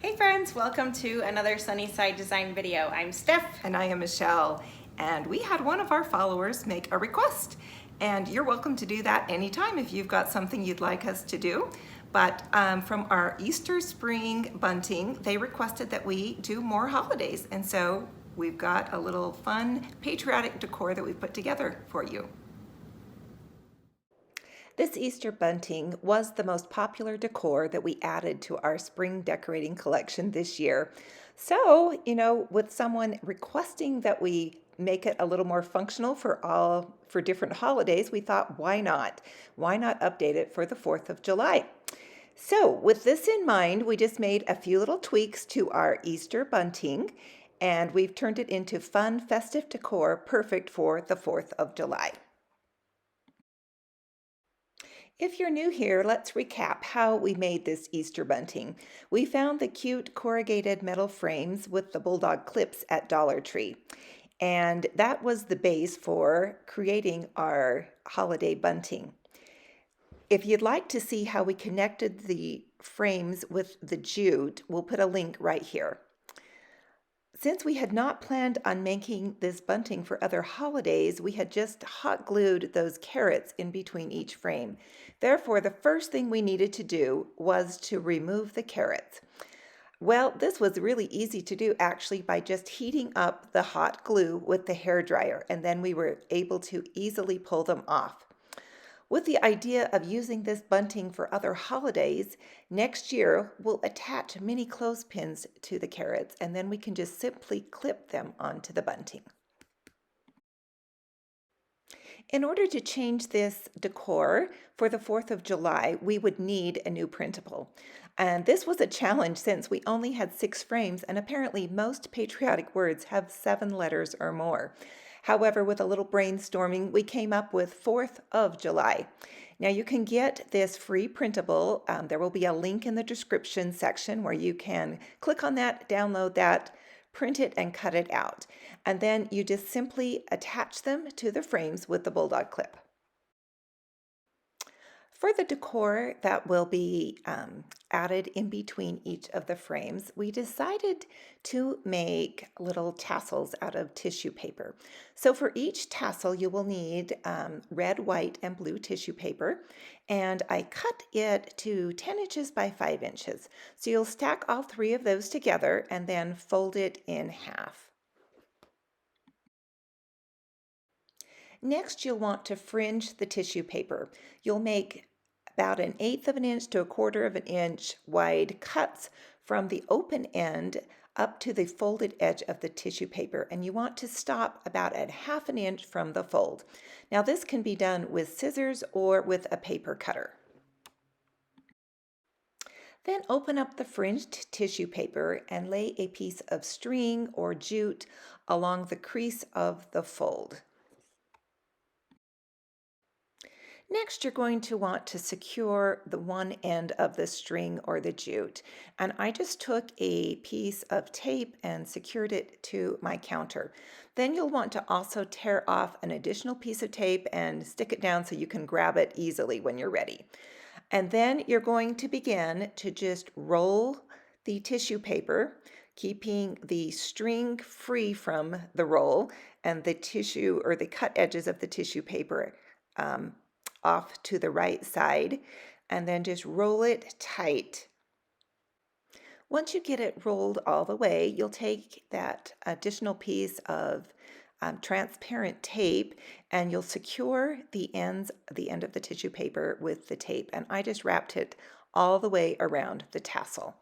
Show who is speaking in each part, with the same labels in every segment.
Speaker 1: Hey friends, welcome to another Sunnyside Design video. I'm Steph.
Speaker 2: And I am Michelle, and we had one of our followers make a request, and you're welcome to do that anytime if you've got something you'd like us to do. But from our Easter spring bunting, they requested that we do more holidays, and so we've got a little fun patriotic decor that we put together for you. This Easter bunting was the most popular decor that we added to our spring decorating collection this year. So, with someone requesting that we make it a little more functional for different holidays, we thought, why not? Why not update it for the 4th of July? So, with this in mind, we just made a few little tweaks to our Easter bunting, and we've turned it into fun, festive decor perfect for the 4th of July. If you're new here, let's recap how we made this Easter bunting. We found the cute corrugated metal frames with the bulldog clips at Dollar Tree. And that was the base for creating our holiday bunting. If you'd like to see how we connected the frames with the jute, we'll put a link right here. Since we had not planned on making this bunting for other holidays, we had just hot glued those carrots in between each frame. Therefore, the first thing we needed to do was to remove the carrots. Well, this was really easy to do actually by just heating up the hot glue with the hairdryer, and then we were able to easily pull them off. With the idea of using this bunting for other holidays, next year we'll attach mini clothespins to the carrots, and then we can just simply clip them onto the bunting. In order to change this decor for the 4th of July, we would need a new printable. And this was a challenge since we only had 6 frames, and apparently most patriotic words have 7 letters or more. However, with a little brainstorming, we came up with 4th of July. Now you can get this free printable. There will be a link in the description section where you can click on that, download that, print it, and cut it out. And then you just simply attach them to the frames with the bulldog clip. For the decor that will be added in between each of the frames, we decided to make little tassels out of tissue paper. So for each tassel, you will need red, white, and blue tissue paper, and I cut it to 10 inches by 5 inches. So you'll stack all 3 of those together and then fold it in half. Next, you'll want to fringe the tissue paper. You'll make about 1/8 of an inch to 1/4 of an inch wide cuts from the open end up to the folded edge of the tissue paper, and you want to stop about at 1/2 an inch from the fold. Now this can be done with scissors or with a paper cutter. Then open up the fringed tissue paper and lay a piece of string or jute along the crease of the fold. Next, you're going to want to secure the one end of the string or the jute. And I just took a piece of tape and secured it to my counter. Then you'll want to also tear off an additional piece of tape and stick it down so you can grab it easily when you're ready. And then you're going to begin to just roll the tissue paper, keeping the string free from the roll and the tissue or the cut edges of the tissue paper off to the right side, and then just roll it tight. Once you get it rolled all the way, you'll take that additional piece of transparent tape and you'll secure the end of the tissue paper with the tape, and I just wrapped it all the way around the tassel.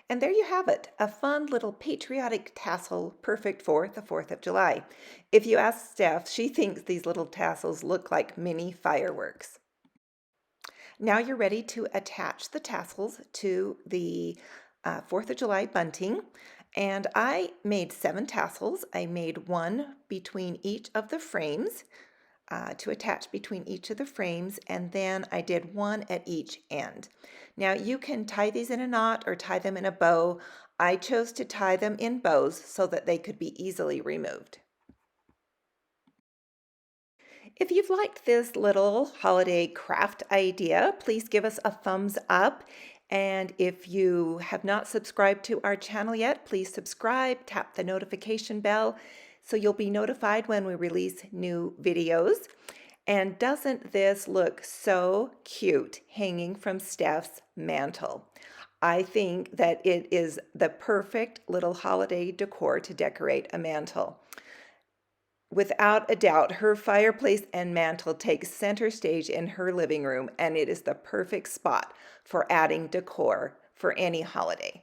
Speaker 2: And there you have it, a fun little patriotic tassel perfect for the 4th of July. If you ask Steph, she thinks these little tassels look like mini fireworks. Now you're ready to attach the tassels to the 4th of July bunting. And I made 7 tassels. I made one between each of the frames to attach between each of the frames, and then I did one at each end. Now you can tie these in a knot or tie them in a bow. I chose to tie them in bows so that they could be easily removed. If you've liked this little holiday craft idea, please give us a thumbs up And if you have not subscribed to our channel yet, please subscribe, tap the notification bell so you'll be notified when we release new videos. And doesn't this look so cute hanging from Steph's mantle? I think that it is the perfect little holiday decor to decorate a mantle. Without a doubt, her fireplace and mantle take center stage in her living room, and it is the perfect spot for adding decor for any holiday.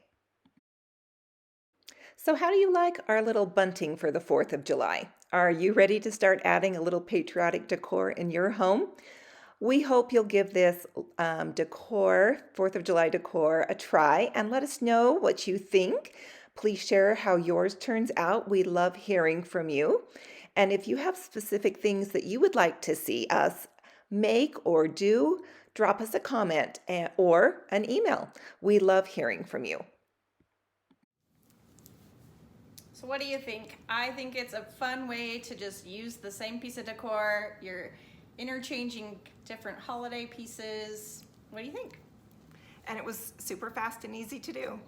Speaker 2: So how do you like our little bunting for the 4th of July? Are you ready to start adding a little patriotic decor in your home? We hope you'll give this decor, 4th of July decor, a try and let us know what you think. Please share how yours turns out. We love hearing from you. And if you have specific things that you would like to see us make or do, drop us a comment or an email. We love hearing from you.
Speaker 1: So what do you think? I think it's a fun way to just use the same piece of decor. You're interchanging different holiday pieces. What do you think?
Speaker 2: And it was super fast and easy to do.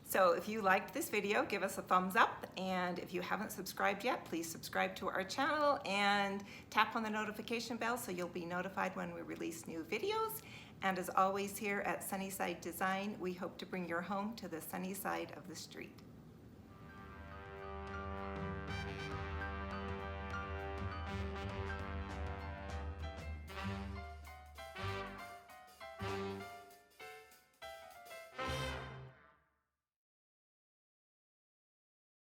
Speaker 2: So if you liked this video, give us a thumbs up, and if you haven't subscribed yet, please subscribe to our channel and tap on the notification bell so you'll be notified when we release new videos. And as always, here at Sunnyside Design, we hope to bring your home to the sunny side of the street.